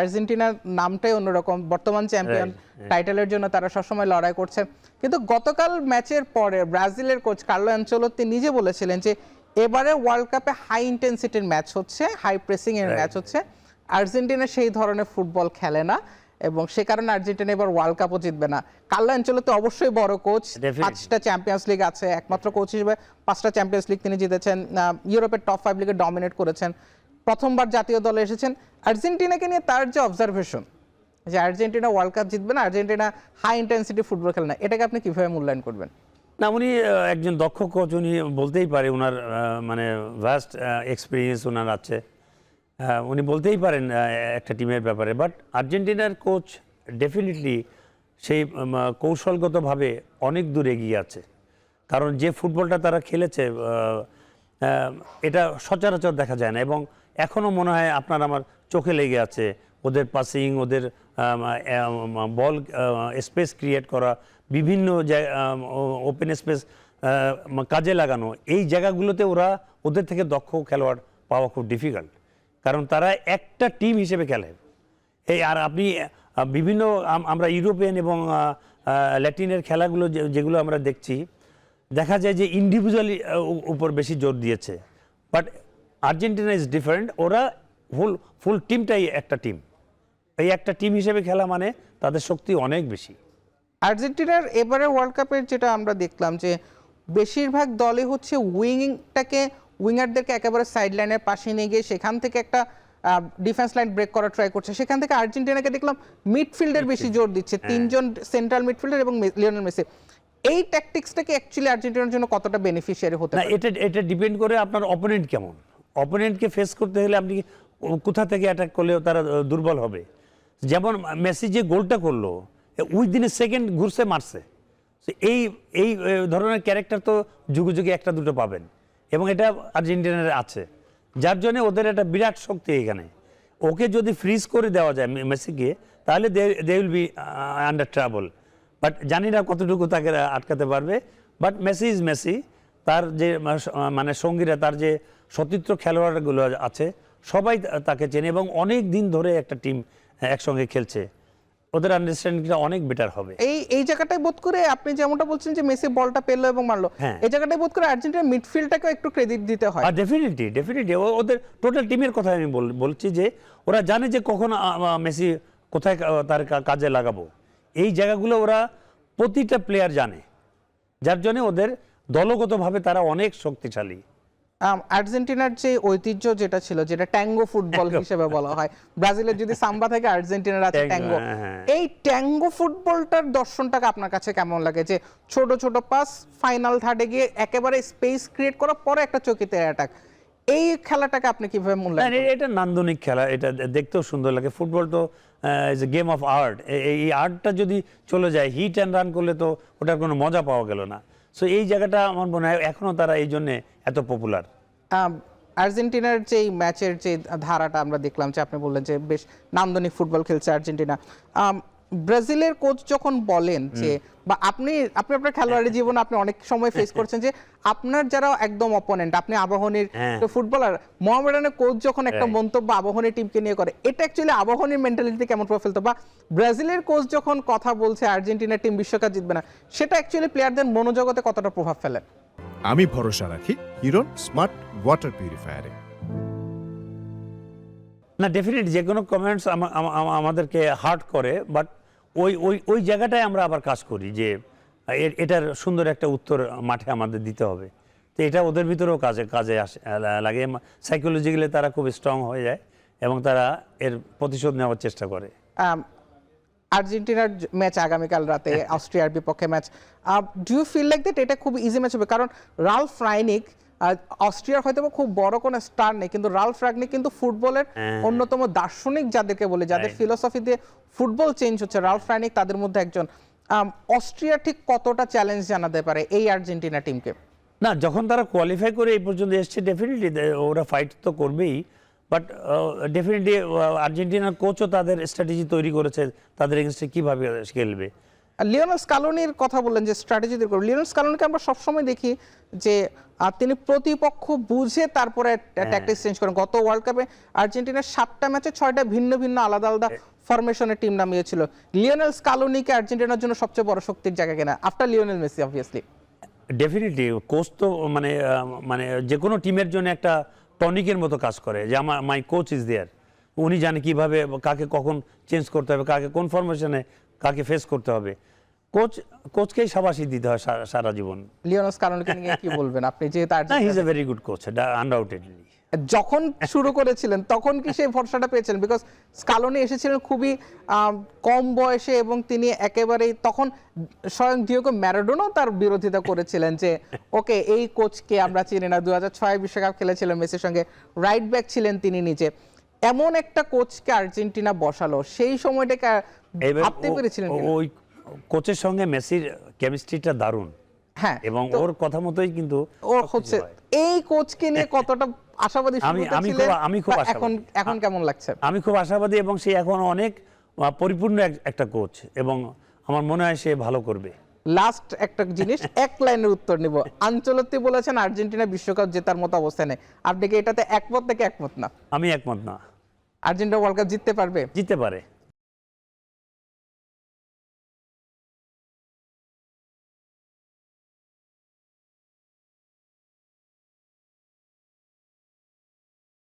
আর্জেন্টিনার নামটাই অন্যরকম, বর্তমান চ্যাম্পিয়ন, টাইটেলের জন্য তারা সবসময় লড়াই করছে। কিন্তু গতকাল ম্যাচের পরে ব্রাজিলের কোচ কার্লো আনচেলোত্তি নিজে বলেছিলেন যে এবারে ওয়ার্ল্ড কাপে হাই ইন্টেন্সিটির ম্যাচ হচ্ছে, হাই প্রেসিং এর ম্যাচ হচ্ছে। আর্জেন্টিনা সেই ধরনের ফুটবল খেলে না এবং সে কারণে আর্জেন্টিনা এবার ওয়ার্ল্ড কাপও জিতবে না। কার্লো আনচেলোত্তি অবশ্যই বড় কোচ, 5টা চ্যাম্পিয়ন্স লিগ আছে, একমাত্র কোচ হিসেবে 5টা চ্যাম্পিয়ন্স লিগ তিনি জিতেছেন, ইউরোপের টপ 5 লিগে ডমিনেট করেছেন, প্রথমবার জাতীয় দলে এসেছেন। আর্জেন্টিনাকে নিয়ে তার যে অবজারভেশন যে আর্জেন্টিনা ওয়ার্ল্ড কাপ জিতবে না, আর্জেন্টিনা হাই ইন্টেন্সিটি ফুটবল খেলে না, এটাকে আপনি কিভাবে মূল্যায়ন করবেন? না, উনি একজন দক্ষ কোচ, উনি বলতেই পারে, ওনার মানে ভাস্ট এক্সপিরিয়েন্স ওনার আছে, উনি বলতেই পারেন একটা টিমের ব্যাপারে। বাট আর্জেন্টিনার কোচ ডেফিনেটলি সেই কৌশলগতভাবে অনেক দূর এগিয়ে আছে, কারণ যে ফুটবলটা তারা খেলেছে এটা সচরাচর দেখা যায় না। এবং এখনও মনে হয় আপনার আমার চোখে লেগে আছে ওদের পাসিং, ওদের বল স্পেস ক্রিয়েট করা, বিভিন্ন ওপেন স্পেস কাজে লাগানো, এই জায়গাগুলোতে ওদের থেকে দক্ষ খেলোয়াড় পাওয়া খুব ডিফিকাল্ট, কারণ তারা একটা টিম হিসেবে খেলে। আর আপনি বিভিন্ন আমরা ইউরোপিয়ান এবং ল্যাটিনের খেলাগুলো যেগুলো আমরা দেখছি, দেখা যায় যে ইন্ডিভিজুয়ালি উপর বেশি জোর দিয়েছে। বাট আর্জেন্টিনা ইজ ডিফারেন্ট, ওরা ফুল টিমটাই একটা টিম, এই একটা টিম হিসেবে খেলা মানে তাদের শক্তি অনেক বেশি। আর্জেন্টিনার এবারে ওয়ার্ল্ড কাপের যেটা আমরা দেখলাম যে বেশিরভাগ দলই হচ্ছে উইঙ্গারদেরকে একেবারে সাইড লাইনের পাশে নিয়ে গিয়ে সেখান থেকে একটা ডিফেন্স লাইন ব্রেক করার ট্রাই করছে। সেখান থেকে আর্জেন্টিনাকে দেখলাম মিডফিল্ডের বেশি জোর দিচ্ছে, 3জন সেন্ট্রাল মিডফিল্ডার এবং লিওনেল মেসি। এই ট্যাকটিক্সটা কি অ্যাকচুয়ালি আর্জেন্টিনার জন্য কতটা বেনিফিশিয়ারি হতে পারে? এটা ডিপেন্ড করে আপনার অপোনেন্ট কেমন। অপোনেন্টকে ফেস করতে হলে আপনি কোথা থেকে অ্যাটাক করলেও তারা দুর্বল হবে। যেমন মেসি যে গোলটা করলো, উইদিন এ সেকেন্ড ঘুরছে মারছে। এই এই ধরনের ক্যারেক্টার তো যুগে যুগে একটা দুটো পাবেন, এবং এটা আর্জেন্টিনার আছে, যার জন্য ওদের একটা বিরাট শক্তি এখানে। ওকে যদি ফ্রিজ করে দেওয়া যায় মেসিকে, তাহলে they will be under trouble. But জানি না কতটুকু তাকে আটকাতে পারবে। বাট মেসি ইজ মেসি, তার যে মানে সঙ্গীরা, তার যে সতীর্থ খেলোয়াড়গুলো আছে সবাই তাকে চেনে, এবং অনেক দিন ধরে একটা টিম একসঙ্গে খেলছে, ওদের আন্ডারস্ট্যান্ডিংটা অনেক বেটার হবে। এই জায়গাটাই বোধ করে আপনি যেমনটা বলছেন যে মেসি বলটা পেলো এবং মারলো, এই জায়গাটাই বোধ করে আর্জেন্টিনার মিডফিল্ডটাকেও একটু ক্রেডিট দিতে হয়। ডেফিনেটলি ওদের টোটাল টিমের কথা আমি বলছি যে ওরা জানে যে কখন মেসি কোথায় তার কাজে লাগাবো, এই জায়গাগুলো ওরা প্রতিটা প্লেয়ার জানে, যার জন্য ওদের দলগতভাবে তারা অনেক শক্তিশালী। আর্জেন্টিনার যে ঐতিহ্য যেটা ছিল, যেটা ট্যাঙ্গো ফুটবল হিসেবে বলা হয়, ব্রাজিলের যদি সাম্বা থেকে আর্জেন্টিনার আছে ট্যাঙ্গো, এই ট্যাঙ্গো ফুটবলটার দর্শনটাকে আপনার কাছে কেমন লাগে? যে ছোট ছোট পাস, ফাইনাল থার্ডে গিয়ে একেবারে স্পেস ক্রিয়েট করার পরে একটা চকিতে অ্যাটাক, এই খেলাটাকে আপনি কিভাবে মূল্যায়ন করেন? এটা নান্দনিক খেলা, এটা দেখতেও সুন্দর লাগে। ফুটবল তো is a game of art. এই আর্টটা যদি চলে যায়, হিট অ্যান্ড রান করলে তো ওটার কোনো মজা পাওয়া গেল না। সো এই জায়গাটা আমার মনে হয় এখনও তারা এই জন্যে এত পপুলার। আর্জেন্টিনার যে ম্যাচের যে ধারাটা আমরা দেখলাম, যে আপনি বললেন যে বেশ নান্দনিক ফুটবল খেলছে আর্জেন্টিনা, ব্রাজিলের কোচ যখন বলেন যে, বা আপনি আপনার খেলোয়াড়ি জীবনে আপনি অনেক সময় ফেস করছেন যে আপনার যারা একদম অপোনেন্ট, আপনি আবাহনীর ফুটবলার, মোহামেডানের কোচ যখন একটা মন্তব্য আবাহনী টিমকে নিয়ে করে, এটা অ্যাকচুয়ালি আবাহনীর মেন্টালিটি কেমন প্রভাব ফেলতো? বা ব্রাজিলের কোচ যখন কথা বলছে আর্জেন্টিনা টিম বিশ্বকাপ জিতবে না, সেটা অ্যাকচুয়ালি প্লেয়ারদের মনোজগতে কতটা প্রভাব ফেলে? আমি ভরসা রাখি হিরোর স্মার্ট ওয়াটার পিউরিফায়ারে। না, ডেফিনেটলি যে কোনো কমেন্টস আমাদেরকে হার্ট করে, বাট ওই জায়গাটায় আমরা আবার কাজ করি যে এটার সুন্দর একটা উত্তর মাঠে আমাদের দিতে হবে। তো এটা ওদের ভিতরেও কাজে আসে লাগে, সাইকোলজিক্যালি তারা খুব স্ট্রং হয়ে যায় এবং তারা এর প্রতিশোধ নেওয়ার চেষ্টা করে। আর্জেন্টিনার ম্যাচ আগামীকাল রাতে, অস্ট্রিয়ার বিপক্ষে match, do you feel like that এটা খুব ইজি ম্যাচ হবে? কারণ রালফ রানিক, অস্ট্রিয়ার হয়তো খুব বড় কোনো স্টার নেই, কিন্তু রালফ রানিক কিন্তু ফুটবলের অন্যতম দার্শনিক যাদেরকে বলে, যাদের ফিলোসফি দিয়ে ফুটবল চেঞ্জ হচ্ছে, রালফ রানিক তাদের মধ্যে একজন। অস্ট্রিয়া ঠিক কতটা চ্যালেঞ্জ জানাতে পারে এই আর্জেন্টিনা টিমকে? না, যখন তারা কোয়ালিফাই করে এই পর্যন্ত এসছে, ডেফিনেটলি ওরা ফাইট তো করবেই। বাট ডেফিনেটলি আর্জেন্টিনার কোচও তাদের স্ট্র্যাটেজি তৈরি করেছে তাদের এগেনস্টে কীভাবে খেলবে। লিওনেল স্কালোনির কথা বললেন যে স্ট্র্যাটেজি দিয়ে করবে। লিওনেল স্কালোনিকে আমরা সবসময় দেখি যে তিনি প্রতিপক্ষ বুঝে তারপরে ট্যাকটিক্স চেঞ্জ করেন। গত ওয়ার্ল্ড কাপে আর্জেন্টিনার 7টা ম্যাচে 6টা ভিন্ন ভিন্ন আলাদা আলাদা ফরমেশনের টিম নামিয়েছিল। লিওনেল স্কালোনিকে আর্জেন্টিনার জন্য সবচেয়ে বড় শক্তির জায়গা কিনা after Lionel Messi obviously? Definitely coach তো মানে যে কোনো টিমের জন্য একটা টনিকের মতো কাজ করে, যে আমার মাই কোচ ইজ দেয়ার। উনি জানে কিভাবে কাকে কখন চেঞ্জ করতে হবে, কাকে কোন ফরমেশনে কাকে ফেস করতে হবে। কোচকেই শাবাশি দিতে হয় সারা জীবন। লিওনেল স্কালোনিকে নিয়ে কি বলবেন আপনি, যে তার না, he is a very good coach, undoubtedly. যখন শুরু করেছিলেন তখন কি সেই ভরসাটা পেয়েছিলেন? বিকজ স্কালোনি এসেছিলেন খুবই কম বয়সে এবং তিনি একেবারেই তখন স্বয়ং ডিয়েগো ম্যারাডোনাও তার বিরোধিতা করেছিলেন যে ওকে এই কোচকে আমরা চিনি না। 2006 বিশ্বকাপ খেলেছিলেন মেসির সঙ্গে, রাইট ব্যাক ছিলেন তিনি নিজে। এমন একটা কোচকে আর্জেন্টিনা বসালো, সেই সময়টাকে ভাবতে পেরেছিলেন কিনা? ওই কোচের সঙ্গে মেসির কেমিস্ট্রিটা দারুণ, হ্যাঁ, এবং ওর কথা মতোই কিন্তু ও হচ্ছে। এই কোচকে নিয়ে কতটা আশাবাদী আমি খুব আশাবাদী। এখন কেমন লাগছে? আমি খুব আশাবাদী, এবং সে এখন অনেক পরিপূর্ণ একটা কোচ, এবং আমার মনে হয় সে ভালো করবে। লাস্ট একটা জিনিস, এক লাইনের উত্তর নিব। আনচেলত্তি বলেছেন আর্জেন্টিনা বিশ্বকাপ জেতার মতো অবস্থানে, আপনি কি এটাতে একমত নাকি একমত না? আমি একমত না। আর্জেন্টিনা ওয়ার্ল্ড কাপ জিততে পারবে? জিততে পারে।